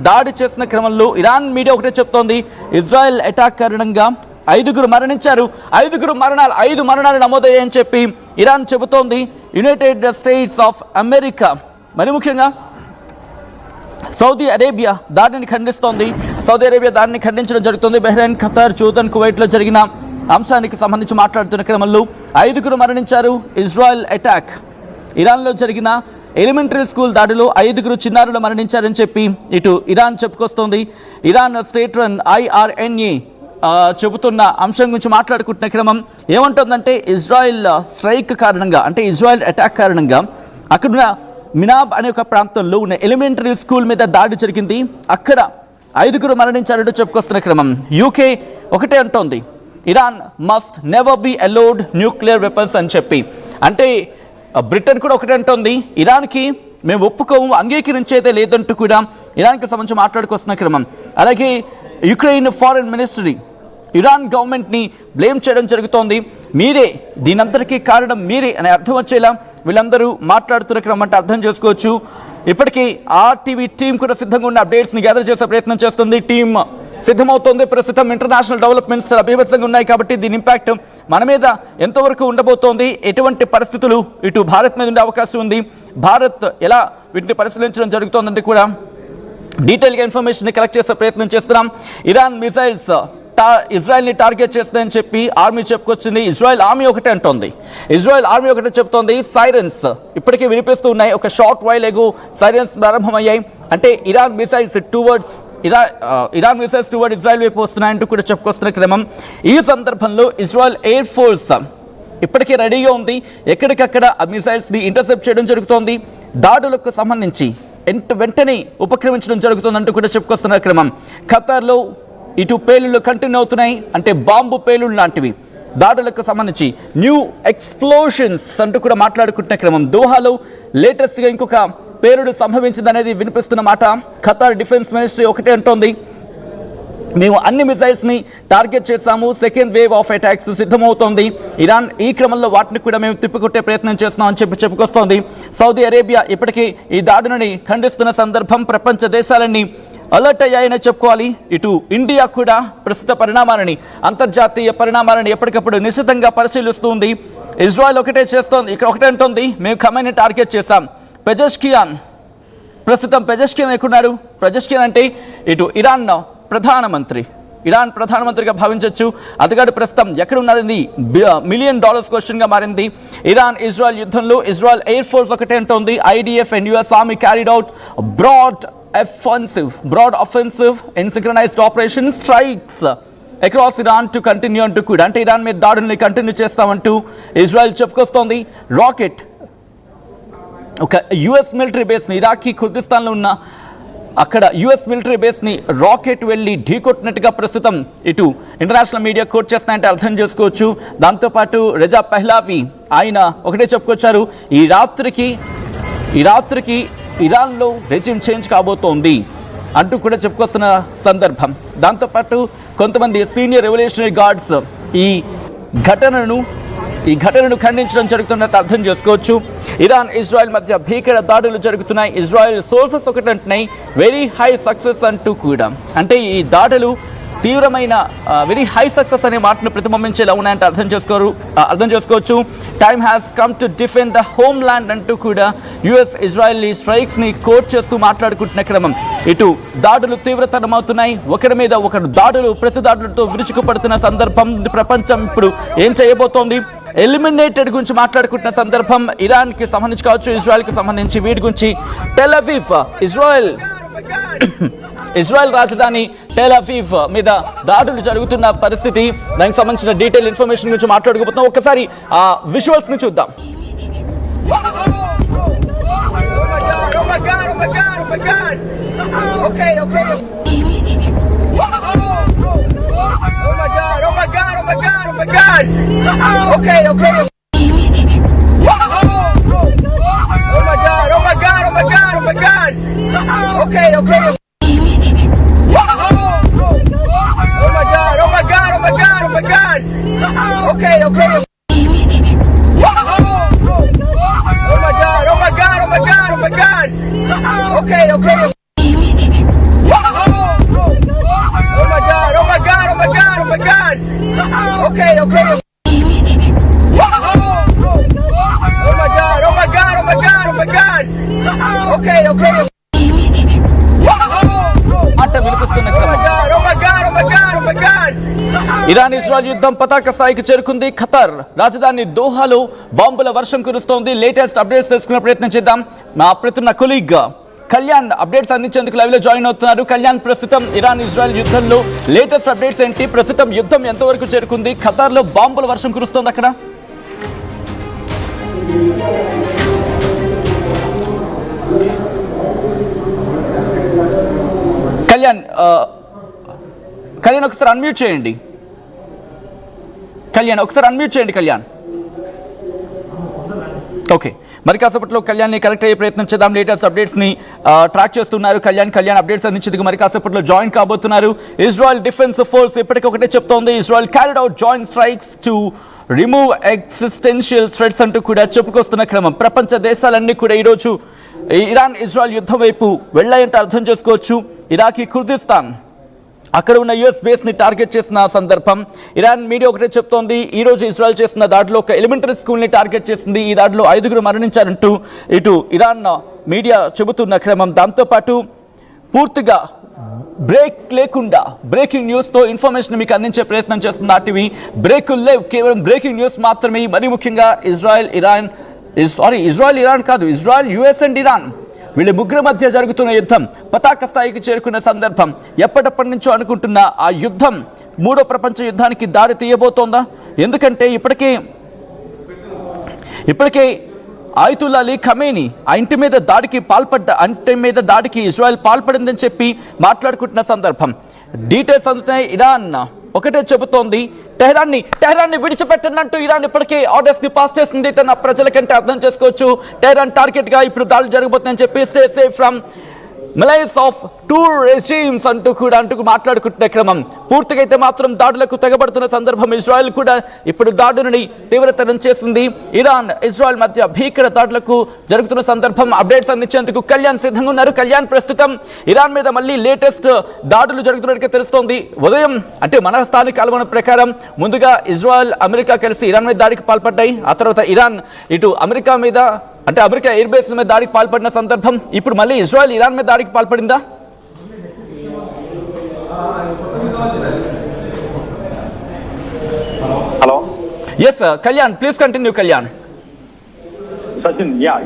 దాడి చేసిన క్రమంలో ఇరాన్ మీడియా ఒకటే చెప్తోంది, ఇజ్రాయెల్ అటాక్ కారణంగా 5 మరణించారు, 5 మరణాలు నమోదయ్యాయని చెప్పి ఇరాన్ చెబుతోంది. యునైటెడ్ స్టేట్స్ ఆఫ్ అమెరికా మరి ముఖ్యంగా సౌదీ అరేబియా దాడిని ఖండిస్తోంది. సౌదీ అరేబియా దాడిని ఖండించడం జరుగుతుంది. బహ్రెయిన్, ఖతార్, జోర్దన్, కువైట్లో జరిగిన అంశానికి సంబంధించి మాట్లాడుతున్న క్రమంలో 5 మరణించారు. ఇజ్రాయెల్ అటాక్, ఇరాన్లో జరిగిన ఎలిమెంటరీ స్కూల్ దాడిలో 5 చిన్నారులు మరణించారని చెప్పి ఇటు ఇరాన్ చెప్పుకొస్తోంది. ఇరాన్ స్టేట్ రన్ IRNA చెబుతున్న అంశం గురించి మాట్లాడుకుంటున్న క్రమం ఏమంటుందంటే, ఇజ్రాయెల్ స్ట్రైక్ కారణంగా, అంటే ఇజ్రాయెల్ అటాక్ కారణంగా అక్కడున్న మినాబ్ అనే ఒక ప్రాంతంలో ఉన్న ఎలిమెంటరీ స్కూల్ మీద దాడి జరిగింది. అక్కడ 5 మరణించారంటూ చెప్పుకొస్తున్న క్రమం UK ఒకటే అంటోంది, Iran must never be allowed nuclear weapons అని చెప్పి. అంటే బ్రిటన్ కూడా ఒకటే అంటోంది, ఇరాన్కి మేము ఒప్పుకోము, అంగీకరించేదే లేదంటూ కూడా ఇరాన్కి సంబంధించి మాట్లాడుకొస్తున్న క్రమం. అలాగే యుక్రెయిన్ ఫారెన్ మినిస్ట్రీ ఇరాన్ గవర్నమెంట్ని బ్లేమ్ చేయడం జరుగుతోంది. మీరే, దీనంతటికీ కారణం మీరే అనే అర్థం వచ్చేలా వీళ్ళందరూ మాట్లాడుతున్న క్రమం అంటే అర్థం చేసుకోవచ్చు. ఇప్పటికీ RTV టీం కూడా సిద్ధంగా ఉన్న అప్డేట్స్ని గ్యాదర్ చేసే ప్రయత్నం చేస్తుంది. టీం సిద్ధమవుతోంది. ప్రస్తుతం ఇంటర్నేషనల్ డెవలప్మెంట్స్ అభివృద్ధిగా ఉన్నాయి కాబట్టి దీని ఇంపాక్ట్ మన మీద ఎంతవరకు ఉండబోతోంది, ఎటువంటి పరిస్థితులు ఇటు భారత్ మీద ఉండే అవకాశం ఉంది, భారత్ ఎలా వీటిని పరిశీలించడం జరుగుతోందంటే కూడా డీటెయిల్గా ఇన్ఫర్మేషన్ కలెక్ట్ చేసే ప్రయత్నం చేస్తున్నాం. ఇరాన్ మిసైల్స్ ఇజ్రాయెల్ని టార్గెట్ చేస్తుందని చెప్పి ఆర్మీ చెప్పుకొచ్చింది. ఇజ్రాయెల్ ఆర్మీ ఒకటే అంటోంది, ఇజ్రాయెల్ ఆర్మీ ఒకటే చెప్తోంది. సైరన్స్ ఇప్పటికీ వినిపిస్తూ ఉన్నాయి. ఒక షార్ట్ వైల్ ఎగో సైరన్స్ ప్రారంభమయ్యాయి. అంటే ఇరాన్ మిసైల్స్ టువర్డ్స్ ఇజ్రాయెల్ వైపు వస్తున్నాయంటూ కూడా చెప్పుకొస్తున్న క్రమం. ఈ సందర్భంలో ఇజ్రాయెల్ ఎయిర్ ఫోర్స్ ఇప్పటికీ రెడీగా ఉంది. ఎక్కడికక్కడ ఆ మిసైల్స్ని ఇంటర్సెప్ట్ చేయడం జరుగుతోంది. దాడులకు సంబంధించి వెంటనే ఉపక్రమించడం జరుగుతుందంటూ కూడా చెప్పుకొస్తున్న క్రమం. ఖతార్లో ఇటు పేలుళ్ళు కంటిన్యూ అవుతున్నాయి. అంటే బాంబు పేలుళ్ళు లాంటివి దాడులకు సంబంధించి న్యూ ఎక్స్ప్లోషన్స్ అంటూ కూడా మాట్లాడుకుంటున్న క్రమం. దోహాలో లేటెస్ట్గా ఇంకొక పేలుడు సంభవించిందనేది వినిపిస్తున్న మాట. ఖతార్ డిఫెన్స్ మినిస్ట్రీ ఒకటే అంటోంది, మేము అన్ని మిసైల్స్ని టార్గెట్ చేశాము, సెకండ్ వేవ్ ఆఫ్ అటాక్స్ సిద్ధమవుతోంది. ఇరాన్ ఈ క్రమంలో వాటిని కూడా మేము తిప్పికొట్టే ప్రయత్నం చేస్తున్నామని చెప్పి చెప్పుకొస్తోంది. సౌదీ అరేబియా ఇప్పటికీ ఈ దాడుని ఖండిస్తున్న సందర్భం. ప్రపంచ దేశాలన్నీ అలర్ట్ అయ్యాయని చెప్పుకోవాలి. ఇటు ఇండియా కూడా ప్రస్తుత పరిణామాలని, అంతర్జాతీయ పరిణామాలను ఎప్పటికప్పుడు నిశ్చితంగా పరిశీలిస్తూ ఉంది. ఇజ్రాయెల్ ఒకటే చేస్తోంది, ఇక్కడ ఒకటే అంటోంది, మేము ఖమైనీ టార్గెట్ చేశాం. పెజెష్కియాన్, ప్రస్తుతం పెజెష్కియాన్ ఎక్కడున్నాడు? పెజెష్కియాన్ అంటే ఇటు ఇరాన్ ప్రధానమంత్రిగా భావించవచ్చు. అతగాడు ప్రస్తుతం ఎక్కడ ఉన్నది $1 మిలియన్ క్వశ్చన్గా మారింది. ఇరాన్ ఇజ్రాయెల్ యుద్ధంలో ఇజ్రాయెల్ ఎయిర్ ఫోర్స్ ఒకటే అంటోంది, IDF and US Army carried out broad offensive and synchronized operation strikes across Iran to continue అంటూ కూడా, అంటే ఇరాన్ మీద దాడుల్ని కంటిన్యూ చేస్తామంటూ ఇజ్రాయెల్ చెప్పుకొస్తోంది. రాకెట్ ఒక US మిలిటరీ బేస్ని, ఇరాకీ కుర్దిస్తాన్లో ఉన్న అక్కడ US మిలిటరీ బేస్ని రాకెట్ వెళ్ళి ఢీకొట్టినట్టుగా ప్రస్తుతం ఇటు ఇంటర్నేషనల్ మీడియా కోట్ చేస్తున్నాయంటే అర్థం చేసుకోవచ్చు. దాంతోపాటు రెజా పహ్లావి ఆయన ఒకటే చెప్పుకొచ్చారు, ఈ రాత్రికి ఇరాన్లో రెజిమ్ చేంజ్ కాబోతోంది అంటూ కూడా చెప్పుకొస్తున్న సందర్భం. దాంతోపాటు కొంతమంది సీనియర్ రెవల్యూషనరీ గార్డ్స్ ఈ ఘటనను ఖండించడం జరుగుతున్నట్టు అర్థం చేసుకోవచ్చు. ఇరాన్ ఇజ్రాయెల్ మధ్య భీకర దాడులు జరుగుతున్నాయి. ఇజ్రాయెల్ సోర్సెస్ ఒకటి అంటున్నాయి, వెరీ హై సక్సెస్ అంటూ కూడా. అంటే ఈ దాడులు తీవ్రమైన వెరీ హై సక్సెస్ అనే మాటను ప్రతిబింబించేలా ఉన్నాయంటే అర్థం చేసుకోవచ్చు. Time has come to defend the home land అంటూ కూడా US ఇజ్రాయెల్లీ స్ట్రైక్స్ని కోట్ చేస్తూ మాట్లాడుకుంటున్న క్రమం. ఇటు దాడులు తీవ్రతరమవుతున్నాయి, ఒకరి మీద ఒకరు ప్రతి దాడులతో విరుచుకుపడుతున్న సందర్భం. ప్రపంచం ఇప్పుడు ఏం చేయబోతోంది, ఎలిమినేటెడ్ గురించి మాట్లాడుకుంటున్న సందర్భం. ఇరాన్కి సంబంధించి కావచ్చు, ఇజ్రాయెల్కి సంబంధించి, వీటి గురించి టెల్ అవీవ్ ఇజ్రాయెల్ రాజధాని టెల్ అవీవ్ మీద దాడులు జరుగుతున్న పరిస్థితి, దానికి సంబంధించిన డీటెయిల్ ఇన్ఫర్మేషన్ గురించి మాట్లాడుకోబోతున్నాం. ఒక్కసారి ఆ విజువల్స్ ని చూద్దాం. ఇరాన్ ఇజ్రాయెల్ యుద్ధం పతాక స్థాయికి చేరుకుంది. ఖతార్ రాజధాని దోహాలో బాంబుల వర్షం కురుస్తోంది. లేటెస్ట్ అప్డేట్స్ తెలుసుకునే ప్రయత్నం చేద్దాం. మా ప్రతి కొలీగ్ కళ్యాణ్ అప్డేట్స్ అందించేందుకు లైవ్ లో జాయిన్ అవుతున్నారు. కళ్యాణ్, ప్రస్తుతం ఇరాన్ ఇజ్రాయెల్ యుద్ధంలో లేటెస్ట్ అప్డేట్స్ ఏంటి? ప్రస్తుతం యుద్ధం ఎంతవరకు చేరుకుంది? ఖతార్ లో బాంబుల వర్షం కురుస్తోంది అక్కడ. కళ్యాణ్ ఒకసారి అన్మ్యూట్ చేయండి. కళ్యాణ్ ఓకే, మరి కాసేపట్లో కళ్యాణ్ని కనెక్ట్ అయ్యే ప్రయత్నం చేద్దాం. లేటెస్ట్ అప్డేట్స్ని ట్రాక్ చేస్తున్నారు కళ్యాణ్ అప్డేట్స్ అందించేందుకు మరి కాసేపట్లో జాయిన్ కాబోతున్నారు. ఇజ్రాయెల్ డిఫెన్స్ ఫోర్స్ ఇప్పటికీ ఒకటే చెప్తోంది, Israel carried out joint strikes to remove existential threats అంటూ కూడా చెప్పుకొస్తున్న క్రమం. ప్రపంచ దేశాలన్నీ కూడా ఈరోజు ఇరాన్ ఇజ్రాయెల్ యుద్ధం వైపు వెళ్ళాయంటే అర్థం చేసుకోవచ్చు. ఇరాకీ కుర్దిస్తాన్ అక్కడ ఉన్న యుఎస్ బేస్ని టార్గెట్ చేసిన సందర్భం. ఇరాన్ మీడియా ఒకటే చెప్తోంది, ఈ రోజు ఇజ్రాయెల్ చేసిన దాడిలో ఒక ఎలిమెంటరీ స్కూల్ని టార్గెట్ చేసింది. ఈ దాడిలో 5 మరణించారంటూ ఇటు ఇరాన్ మీడియా చెబుతున్న క్రమం. దాంతోపాటు పూర్తిగా బ్రేక్ లేకుండా బ్రేకింగ్ న్యూస్తో ఇన్ఫర్మేషన్ మీకు అందించే ప్రయత్నం చేస్తుంది ఆర్టీవీ. బ్రేకులు లేవు, కేవలం బ్రేకింగ్ న్యూస్ మాత్రమే. మరీ ముఖ్యంగా ఇజ్రాయెల్ ఇరాన్ కాదు, ఇజ్రాయెల్ యుఎస్ అండ్ ఇరాన్ వీళ్ళ ముగ్గురు మధ్య జరుగుతున్న యుద్ధం పతాక స్థాయికి చేరుకున్న సందర్భం. ఎప్పటి నుంచో అనుకుంటున్న ఆ యుద్ధం 3వ ప్రపంచ యుద్ధానికి దారి తీయబోతోందా? ఎందుకంటే ఇప్పటికే ఆయతుల్లా అలీ ఖమేనీ ఆ ఇంటి మీద దాడికి ఇజ్రాయెల్ పాల్పడిందని చెప్పి మాట్లాడుకుంటున్న సందర్భం. డీటెయిల్స్ అందుతున్నాయి. ఇరాన్ ఒకటే చెబుతోంది, టెహరాన్ని విడిచిపెట్టనంటూ ఇరాన్ ఇప్పటికే ఆర్డర్స్ ని పాస్ చేసింది. తన ప్రజలకంటే అర్థం చేసుకోవచ్చు. టెహరాన్ టార్గెట్ గా ఇప్పుడు దాడులు జరగబోతుందని చెప్పి stay safe from missiles of two regimes అంటూ మాట్లాడుకుంటున్న క్రమం. పూర్తిగా అయితే మాత్రం దాడులకు తెగబడుతున్న సందర్భం. ఇజ్రాయెల్ కూడా ఇప్పుడు దాడులని తీవ్రతరం చేసింది. ఇరాన్ ఇజ్రాయెల్ మధ్య భీకర దాడులకు జరుగుతున్న సందర్భం. అప్డేట్స్ అందించేందుకు కళ్యాణ్ సిద్ధంగా ఉన్నారు. కళ్యాణ్, ప్రస్తుతం ఇరాన్ మీద మళ్ళీ లేటెస్ట్ దాడులు జరుగుతున్నట్టుగా తెలుస్తోంది. ఉదయం అంటే మన స్థానిక కాలమానం ప్రకారం ముందుగా ఇజ్రాయెల్ అమెరికా కలిసి ఇరాన్ మీద దాడికి పాల్పడ్డాయి. ఆ తర్వాత ఇరాన్ ఇటు అమెరికా ఎయిర్ బేస్ మీద దాడికి పాల్పడిన సందర్భం. ఇప్పుడు మళ్ళీ ఇజ్రాయెల్ ఇరాన్ మీద దాడికి పాల్పడిందా? Hello. Yes, Kalyan, please continue, Kalyan. Sachin, yeah.